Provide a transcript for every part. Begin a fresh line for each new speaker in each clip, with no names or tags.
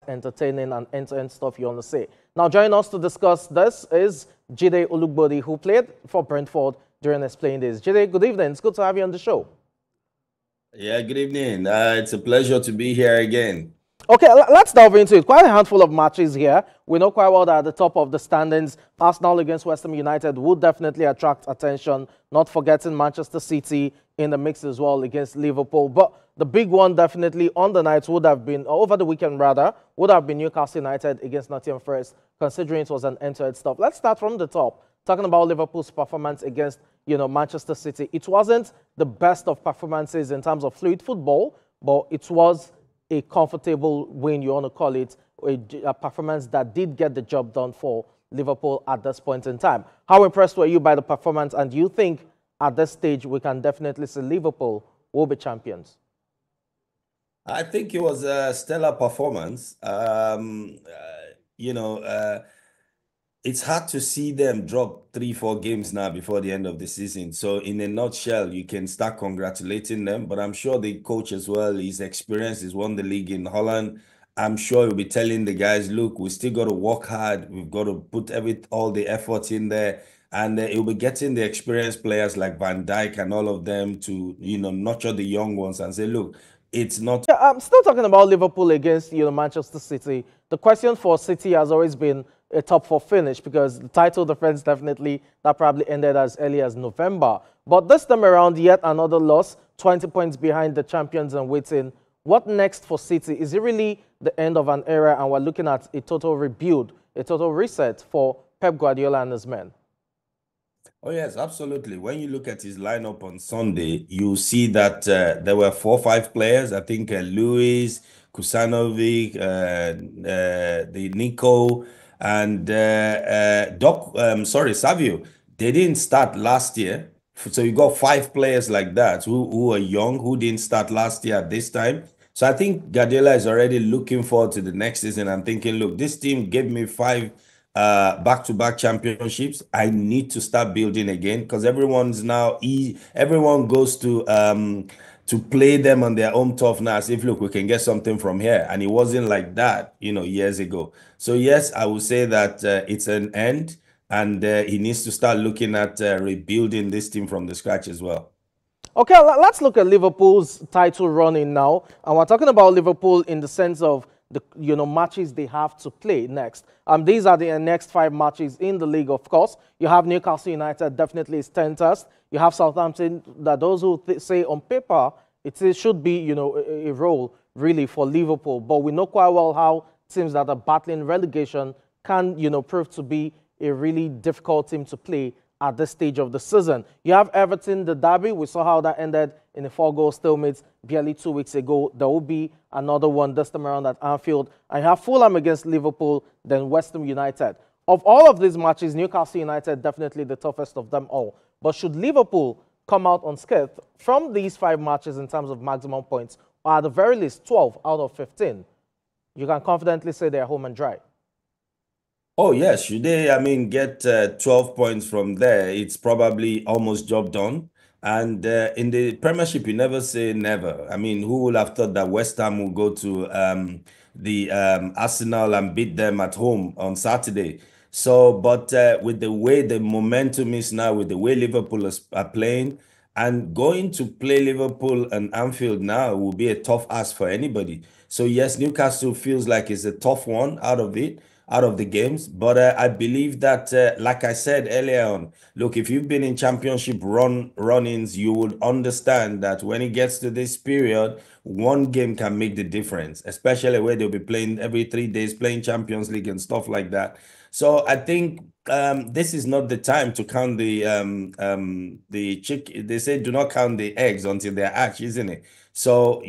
entertaining and end-to-end stuff you want to say. Now, joining us to discuss this is Jide Olugbodi, who played for Brentford during his playing days. Jide, good evening. It's good to have you on the show.
Yeah, good evening. It's a pleasure to be here again.
Okay, let's delve into it. Quite a handful of matches here. We know quite well that at the top of the standings, Arsenal against West Ham United would definitely attract attention, not forgetting Manchester City in the mix as well against Liverpool. But the big one definitely on the night would have been, over the weekend rather, would have been Newcastle United against Nottingham Forest, considering it was an end-to-end stuff. Let's start from the top, talking about Liverpool's performance against, Manchester City. It wasn't the best of performances in terms of fluid football, but it was a comfortable win, you want to call it, a performance that did get the job done for Liverpool at this point in time. How impressed were you by the performance, and do you think at this stage we can definitely see Liverpool will be champions?
I think it was a stellar performance. It's hard to see them drop 3-4 games now before the end of the season. So in a nutshell, you can start congratulating them. But I'm sure the coach as well, his experience, he's won the league in Holland. I'm sure he'll be telling the guys, look, we still got to work hard. We've got to put all the effort in there. And he'll be getting the experienced players like Van Dijk and all of them to, nurture the young ones and say, look, it's not...
Yeah, I'm still talking about Liverpool against, Manchester City. The question for City has always been a top 4 finish, because the title defense definitely, that probably ended as early as November. But this time around, yet another loss, 20 points behind the champions and waiting. What next for City? Is it really the end of an era and we're looking at a total rebuild, a total reset for Pep Guardiola and his men?
Oh, yes, absolutely. When you look at his lineup on Sunday, you see that there were 4 or 5 players. I think Luis, Kusanovic, the Nico, and Savio. They didn't start last year. So you got 5 players like that who are young, who didn't start last year at this time. So I think Guardiola is already looking forward to the next season and thinking, look, this team gave me 5 back-to-back championships. I need to start building again, because everyone goes to play them on their own turf now, as if, look, we can get something from here. And it wasn't like that, years ago. So yes, I would say that it's an end, and he needs to start looking at rebuilding this team from the scratch as well.
Okay, let's look at Liverpool's title running now. And we're talking about Liverpool in the sense of the matches they have to play next. These are the next 5 matches in the league, of course. You have Newcastle United, definitely is 10th test. You have Southampton, that those who say on paper it should be a role really for Liverpool. But we know quite well how teams that are battling relegation can prove to be a really difficult team to play at this stage of the season. You have Everton, the derby. We saw how that ended in a 4-goal stalemate barely 2 weeks ago. There will be another one this time around at Anfield. And you have Fulham against Liverpool, then West Ham United. Of all of these matches, Newcastle United definitely the toughest of them all. But should Liverpool come out unscathed from these 5 matches in terms of maximum points, or at the very least 12 out of 15, you can confidently say they're home and dry?
Oh, yes. Should they, get 12 points from there, it's probably almost job done. And in the Premiership, you never say never. Who would have thought that West Ham will go to the Arsenal and beat them at home on Saturday? So, but with the way the momentum is now, with the way Liverpool are playing, and going to play Liverpool and Anfield now will be a tough ask for anybody. So yes, Newcastle feels like it's a tough one out of the games. But I believe that, like I said earlier on, look, if you've been in championship run-ins, you would understand that when it gets to this period, one game can make the difference, especially where they'll be playing every 3 days, playing Champions League and stuff like that. So I think this is not the time to count the chick. They say do not count the eggs until they're hatched, isn't it? So,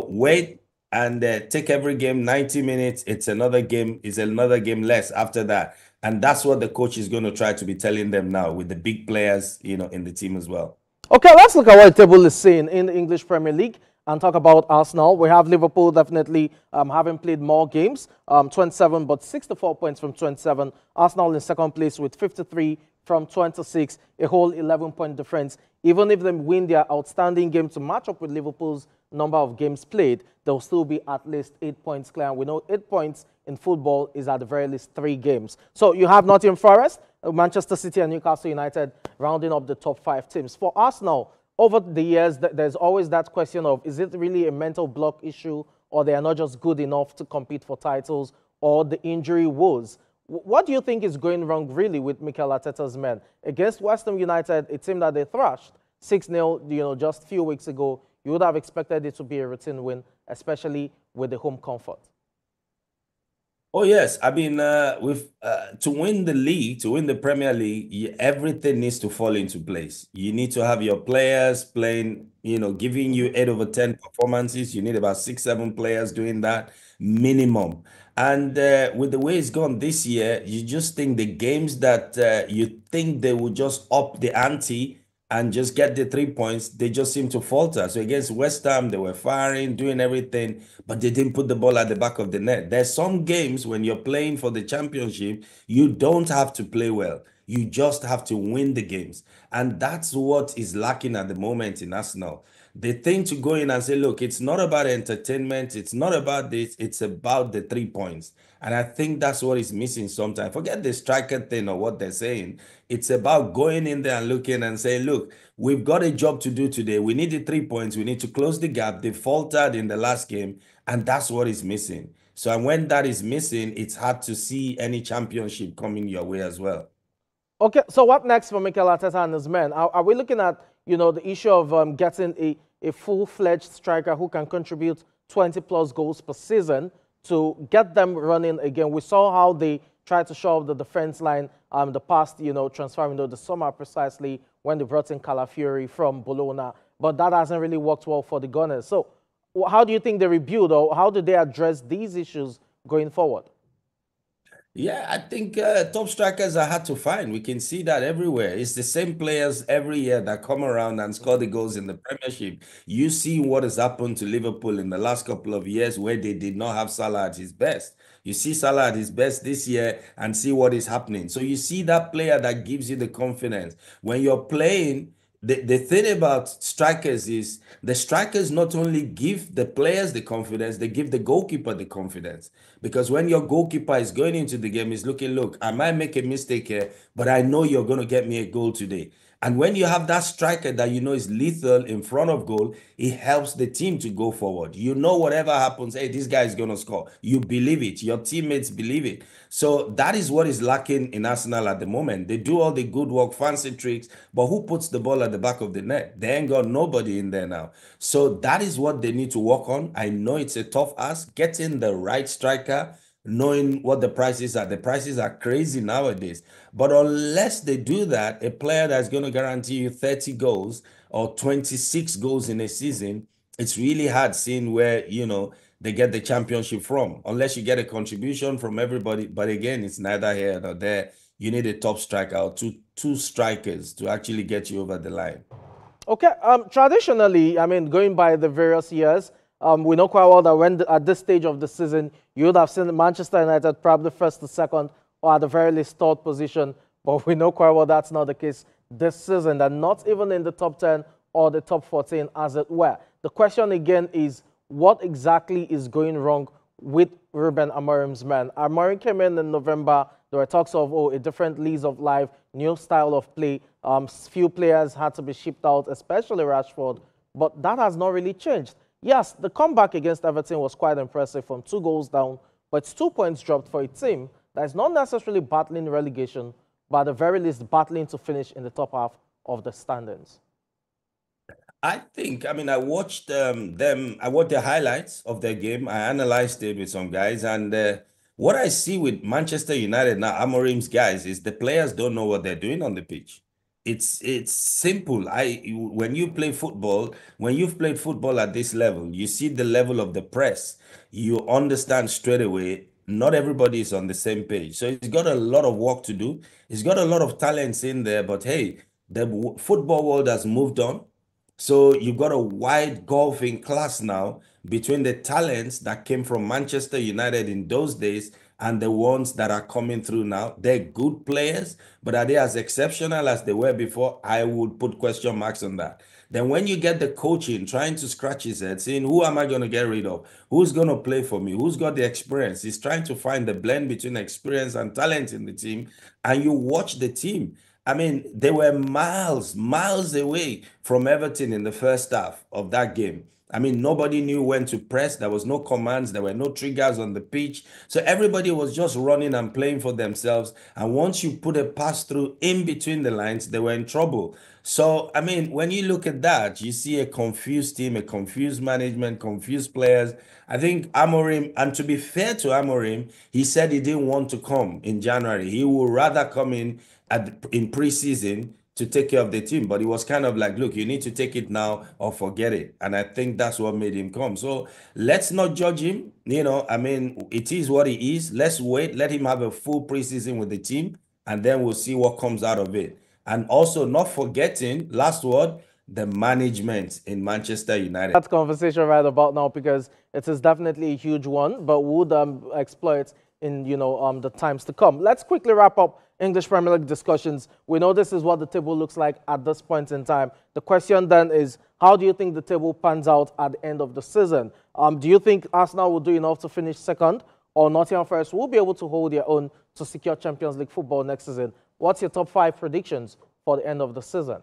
wait and take every game 90 minutes. It's another game less after that. And that's what the coach is going to try to be telling them now with the big players, in the team as well.
Okay, let's look at what the table is saying in the English Premier League and talk about Arsenal. We have Liverpool definitely having played more games, 27, but 64 points from 27. Arsenal in second place with 53 from 26, a whole 11-point difference. Even if they win their outstanding game to match up with Liverpool's number of games played, they'll still be at least 8 points clear. And we know 8 points in football is at the very least 3 games. So you have Nottingham Forest, Manchester City, and Newcastle United rounding up the top 5 teams. For Arsenal, over the years, there's always that question of, is it really a mental block issue, or they are not just good enough to compete for titles, or the injury woes? What do you think is going wrong really with Mikel Arteta's men? Against West Ham United, a team that they thrashed 6-0, just a few weeks ago, you would have expected it to be a routine win, especially with the home comfort.
Oh yes, I mean, with to win the league, to win the Premier League, everything needs to fall into place. You need to have your players playing, giving you 8/10 performances. You need about 6, 7 players doing that minimum. And with the way it's gone this year, you just think the games that you think they will just up the ante and just get the 3 points, they just seem to falter. So against West Ham, they were firing, doing everything, but they didn't put the ball at the back of the net. There's some games when you're playing for the championship, you don't have to play well. You just have to win the games. And that's what is lacking at the moment in Arsenal. They think to go in and say, look, it's not about entertainment. It's not about this. It's about the 3 points. And I think that's what is missing sometimes. Forget the striker thing or what they're saying. It's about going in there and looking and saying, look, we've got a job to do today. We need the 3 points. We need to close the gap. They faltered in the last game, and that's what is missing. So, and when that is missing, it's hard to see any championship coming your way as well.
Okay, so what next for Mikel Arteta and his men? Are we looking at, the issue of getting a full-fledged striker who can contribute 20-plus goals per season to get them running again? We saw how they tried to shore up the defense line the past, transfer window, the summer precisely, when they brought in Calafiori from Bologna. But that hasn't really worked well for the Gunners. So how do you think they rebuild, or how do they address these issues going forward?
Yeah, I think top strikers are hard to find. We can see that everywhere. It's the same players every year that come around and score the goals in the Premiership. You see what has happened to Liverpool in the last couple of years where they did not have Salah at his best. You see Salah at his best this year and see what is happening. So you see that player that gives you the confidence. When you're playing, the thing about strikers is the strikers not only give the players the confidence, they give the goalkeeper the confidence. Because when your goalkeeper is going into the game, he's looking, look, I might make a mistake here, but I know you're going to get me a goal today. And when you have that striker that you know is lethal in front of goal, it helps the team to go forward. You know, whatever happens, hey, this guy is going to score. You believe it. Your teammates believe it. So that is what is lacking in Arsenal at the moment. They do all the good work, fancy tricks, but who puts the ball at the back of the net? They ain't got nobody in there now. So that is what they need to work on. I know it's a tough ask. Getting the right striker, knowing what the prices are. The prices are crazy nowadays. But unless they do that, a player that's going to guarantee you 30 goals or 26 goals in a season, it's really hard seeing where, they get the championship from, unless you get a contribution from everybody. But again, it's neither here nor there. You need a top striker or two strikers to actually get you over the line.
Okay, traditionally, I mean, going by the various years, we know quite well that at this stage of the season, you would have seen Manchester United probably first to second, or at the very least third position. But we know quite well that's not the case this season, and not even in the top 10 or the top 14, as it were. The question again is, what exactly is going wrong with Ruben Amorim's men? Amorim came in November. There were talks of a different lease of life, new style of play. Few players had to be shipped out, especially Rashford, but that has not really changed. Yes, the comeback against Everton was quite impressive from 2 goals down, but it's 2 points dropped for a team that is not necessarily battling relegation, but at the very least battling to finish in the top half of the standings.
I watched I watched the highlights of their game. I analyzed it with some guys, and what I see with Manchester United now, Amorim's guys, is the players don't know what they're doing on the pitch. It's simple. When you play football, when you've played football at this level, you see the level of the press. You understand straight away. Not everybody is on the same page. So he's got a lot of work to do. He's got a lot of talents in there, but hey, the football world has moved on. So you've got a wide golfing class now between the talents that came from Manchester United in those days and the ones that are coming through now. They're good players, but are they as exceptional as they were before? I would put question marks on that. Then when you get the coaching trying to scratch his head, saying, who am I going to get rid of? Who's going to play for me? Who's got the experience? He's trying to find the blend between experience and talent in the team. And you watch the team. I mean, they were miles away from Everton in the first half of that game. I mean, nobody knew when to press. There was no commands. There were no triggers on the pitch. So everybody was just running and playing for themselves. And once you put a pass through in between the lines, they were in trouble. So, I mean, when you look at that, you see a confused team, a confused management, confused players. I think Amorim, and to be fair to Amorim, he said he didn't want to come in January. He would rather come in preseason to take care of the team. But it was kind of like, look, you need to take it now or forget it. And I think that's what made him come. So let's not judge him. You know, I mean, it is what he is. Let's wait. Let him have a full preseason with the team, and then we'll see what comes out of it. And also not forgetting, last word, the management in Manchester United.
That conversation right about now, because it is definitely a huge one, but would explore it in the times to come. Let's quickly wrap up English Premier League discussions. We know this is what the table looks like at this point in time. The question then is, how do you think the table pans out at the end of the season? Do you think Arsenal will do enough to finish second, or Nottingham Forest will be able to hold their own to secure Champions League football next season? What's your top 5 predictions for the end of the season?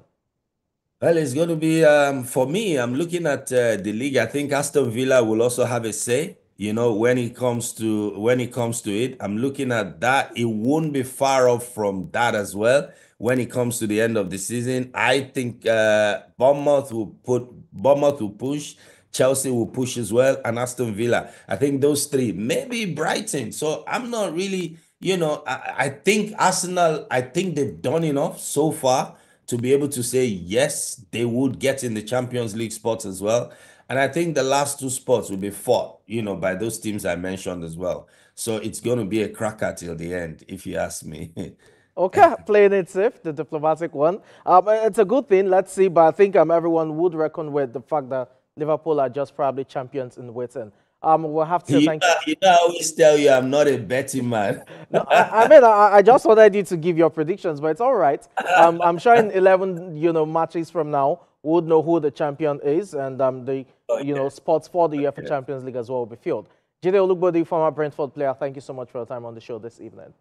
Well, it's going to be, for me, I'm looking at the league. I think Aston Villa will also have a say, when it comes to it. I'm looking at that. It won't be far off from that as well when it comes to the end of the season. I think Bournemouth will push, Chelsea will push as well, and Aston Villa. I think those three, maybe Brighton. So I'm not really, I think Arsenal, I think they've done enough so far to be able to say, yes, they would get in the Champions League spots as well. And I think the last 2 spots will be fought, by those teams I mentioned as well. So it's going to be a cracker till the end, if you ask me.
Okay, playing it safe, the diplomatic one. It's a good thing, let's see. But I think everyone would reckon with the fact that Liverpool are just probably champions in waiting. We'll have to thank
you. I always tell you I'm not a betting man.
No, I just wanted you to give your predictions, but it's all right. I'm sure in 11, matches from now, we would know who the champion is, and spots for the UEFA Champions League as well will be filled. Jide Olugbodi, former Brentford player, thank you so much for your time on the show this evening.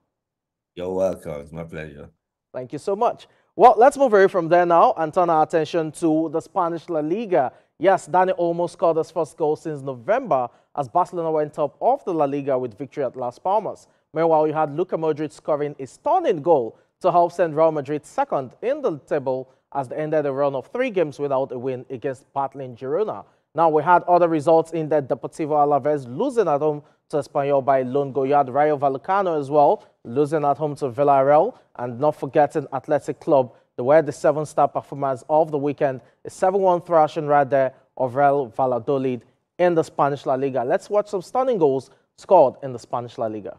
You're welcome. It's my pleasure.
Thank you so much. Well, let's move away from there now and turn our attention to the Spanish La Liga. Yes, Dani Olmo scored his first goal since November as Barcelona went top of the La Liga with victory at Las Palmas. Meanwhile, you had Luka Modric scoring a stunning goal to help send Real Madrid second in the table as they ended a run of 3 games without a win against battling Girona. Now, we had other results in that Deportivo Alaves losing at home to Espanyol by lone goal. You had Rayo Vallecano as well, losing at home to Villarreal, and not forgetting Athletic Club. They were the 7-star performance of the weekend, a 7-1 thrashing right there of Real Valladolid in the Spanish La Liga. Let's watch some stunning goals scored in the Spanish La Liga.